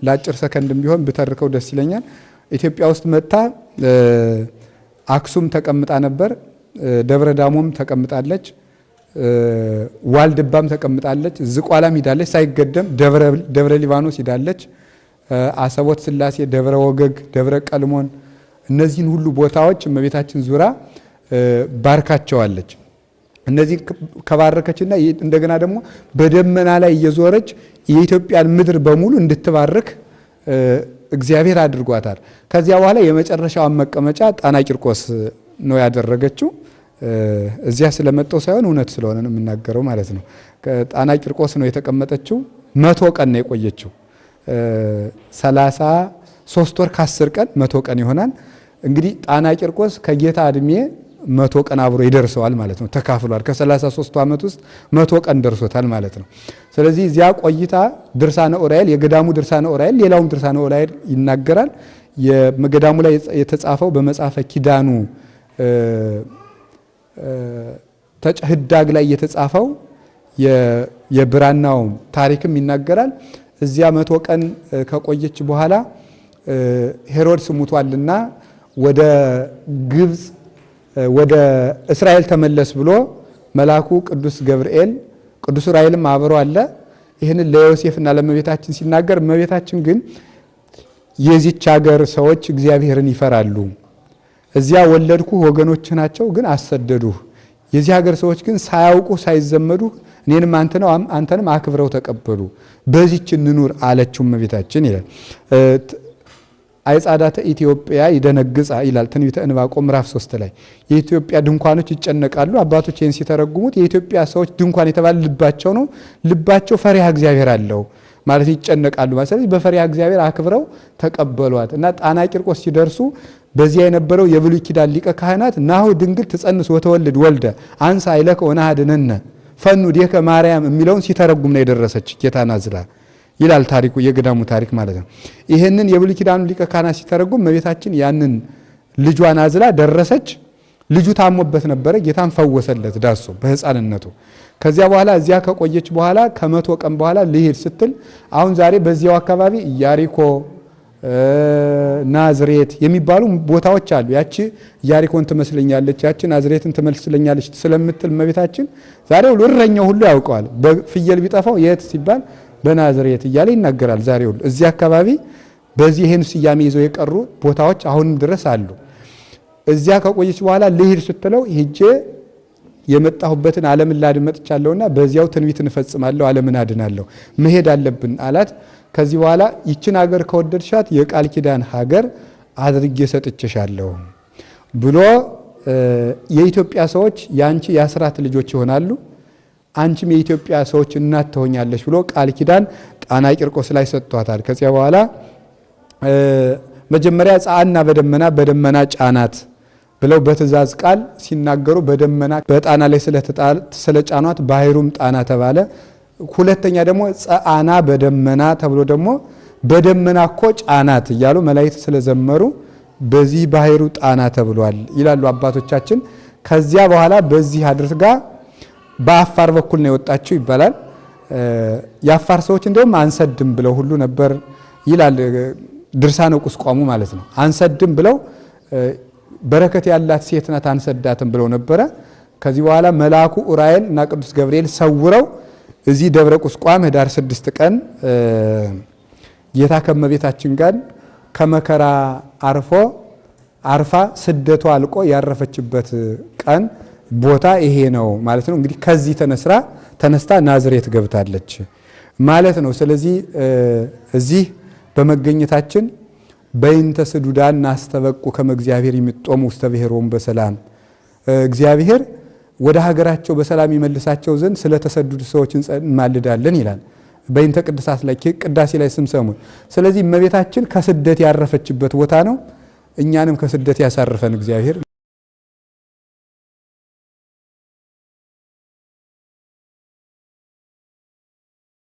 ለአጭር ሰከንድም ቢሆን ብተርከው ደስ ይለኛል። ኢትዮጵያ ውስጥ መጥታ አክሱም ተቀምጣ ነበር፣ ደብረ ዳሞም ተቀምጣለች፣ ዋልድባም ተቀምጣለች፣ ዝቋላም ሂዳለች፣ ሳይገደም ደብረ ሊባኖስ ሂዳለች፣ አሰቦት ስላሴ፣ ደብረ ወገግ፣ ደብረ ቀልሞን እነዚህን ሁሉ ቦታዎች እመቤታችን ዙራ ባርካቸዋለች። እነዚህ ከባረከችና እንደገና ደግሞ በደመና ላይ እየዞረች የኢትዮጵያን ምድር በሙሉ እንድትባርክ እግዚአብሔር አድርጓታል። ከዚያ በኋላ የመጨረሻውን መቀመጫ ጣና ቂርቆስ ነው ያደረገችው። እዚያ ስለመጣው ሳይሆን እውነት ስለሆነ ነው የምናገረው ማለት ነው። ጣና ቂርቆስ ነው የተቀመጠችው። 100 ቀን ነው የቆየችው። 33 ወር ከ10 ቀን 100 ቀን ይሆናል። እንግዲህ ጣና ቂርቆስ ከጌታ እድሜ 100 ቀን አብሮ ይደርሰዋል ማለት ነው። ተካፍሏል። ከ33 ዓመት ውስጥ 100 ቀን ደርሶታል ማለት ነው። ስለዚህ እዚያ ቆይታ ድርሳነ ዑራኤል፣ የገዳሙ ድርሳነ ዑራኤል፣ ሌላውም ድርሳነ ዑራኤል ይናገራል። የገዳሙ ላይ የተጻፈው በመጽሐፈ ኪዳኑ ህዳግ ላይ የተጻፈው የብራናው ታሪክም ይናገራል። እዚያ 100 ቀን ከቆየች በኋላ ሄሮድስ ሙቷልና ወደ ግብጽ ወደ እስራኤል ተመለስ ብሎ መልአኩ ቅዱስ ገብርኤል ቅዱስ ዑራኤልም አብሮ አለ። ይህንን ለዮሴፍና ለእመቤታችን ሲናገር እመቤታችን ግን የዚች ሀገር ሰዎች እግዚአብሔርን ይፈራሉ፣ እዚያ ወለድኩ ወገኖች ናቸው ግን አሰደዱህ፣ የዚህ ሀገር ሰዎች ግን ሳያውቁ ሳይዘመዱ እኔንም አንተንም አክብረው ተቀበሉ፣ በዚች እንኑር አለችው እመቤታችን ይላል። አይጻዳተ ኢትዮጵያ ይደነግጻ ይላል ትንቢተ ዕንባቆም ምዕራፍ 3 ላይ። የኢትዮጵያ ድንኳኖች ይጨነቃሉ። አባቶች ይህን ሲተረጉሙት የኢትዮጵያ ሰዎች ድንኳን የተባለ ልባቸው ነው። ልባቸው ፈሪሃ እግዚአብሔር አለው ማለት ይጨነቃሉ ማለት። ስለዚህ በፈሪሃ እግዚአብሔር አክብረው ተቀበሏት እና ጣና ቂርቆስ ሲደርሱ በዚያ የነበረው የብሉይ ኪዳን ሊቀ ካህናት ናሁ ድንግል ትጸንስ ወተወልድ ወልደ አንሳ አይለከ ወናሃድነነ ፈኑ ዴከ ማርያም የሚለውን ሲተረጉም ነው የደረሰች ጌታን አዝላ ይላል ታሪኩ፣ የገዳሙ ታሪክ ማለት ነው። ይሄንን የብሉይ ኪዳኑ ሊቀ ካህናት ሲተረጉም እመቤታችን ያንን ልጇን አዝላ ደረሰች። ልጁ ታሞበት ነበረ፣ ጌታን ፈወሰለት ዳሶ በሕፃንነቱ። ከዚያ በኋላ እዚያ ከቆየች በኋላ ከ100 ቀን በኋላ ልሄድ ስትል አሁን ዛሬ በዚያው አካባቢ ኢያሪኮ፣ ናዝሬት የሚባሉ ቦታዎች አሉ። ያቺ ኢያሪኮን ትመስለኛለች፣ ያቺ ናዝሬትን ትመስለኛለች ስለምትል እመቤታችን ዛሬ ሁሉ እረኛው ሁሉ ያውቀዋል። በፍየል ቢጠፋው የት ሲባል በናዝሬት እያለ ይናገራል። ዛሬ ሁሉ እዚህ አካባቢ በዚህ ይሄን ስያሜ ይዘው የቀሩ ቦታዎች አሁንም ድረስ አሉ። እዚያ ከቆየች በኋላ ልሂድ ስትለው ሄጄ የመጣሁበትን ዓለምን ላድን መጥቻለሁና በዚያው ትንቢትን እፈጽማለሁ፣ ዓለምን አድናለሁ፣ መሄድ አለብን አላት። ከዚህ በኋላ ይችን ሀገር ከወደድሻት የቃል ኪዳን ሀገር አድርጌ ሰጥቼሻለሁ ብሎ የኢትዮጵያ ሰዎች ያንቺ የአስራት ልጆች ይሆናሉ፣ አንቺም የኢትዮጵያ ሰዎች እናት ትሆኛለሽ ብሎ ቃል ኪዳን ጣና ቂርቆስ ላይ ሰጥቷታል። ከዚያ በኋላ መጀመሪያ ጻአና በደመና ጫናት ብለው በትእዛዝ ቃል ሲናገሩ በደመና በጣና ላይ ስለጫኗት ባህሩም ጣና ተባለ። ሁለተኛ ደግሞ ጻአና በደመና ተብሎ ደግሞ በደመና እኮ ጫናት እያሉ መላእክት ስለዘመሩ በዚህ ባህሩ ጣና ተብሏል ይላሉ አባቶቻችን። ከዚያ በኋላ በዚህ አድርጋ በአፋር በኩል ነው የወጣችው ይባላል። የአፋር ሰዎች እንደውም አንሰድም ብለው ሁሉ ነበር ይላል ድርሳነ ቁስቋሙ ማለት ነው። አንሰድም ብለው በረከት ያላት ሴት ናት አንሰዳትም ብለው ነበረ። ከዚህ በኋላ መልአኩ ዑራኤል እና ቅዱስ ገብርኤል ሰውረው እዚህ ደብረ ቁስቋም ህዳር 6 ቀን ጌታ ከመቤታችን ጋር ከመከራ አርፋ ስደቷ አልቆ ያረፈችበት ቀን ቦታ ይሄ ነው ማለት ነው። እንግዲህ ከዚህ ተነስታ ናዝሬት ገብታለች ማለት ነው። ስለዚህ እዚህ በመገኘታችን በእንተ ስዱዳን ናስተበቁ ከመ እግዚአብሔር ይምጦሙ ውስተ ብሔሮሙ በሰላም እግዚአብሔር ወደ ሀገራቸው በሰላም ይመልሳቸው ዘንድ ስለተሰደዱ ሰዎች እንማልዳለን ይላል በእንተ ቅድሳት ላይ ቅዳሴ ላይ ስምሰሙ። ስለዚህ እመቤታችን ከስደት ያረፈችበት ቦታ ነው። እኛንም ከስደት ያሳርፈን እግዚአብሔር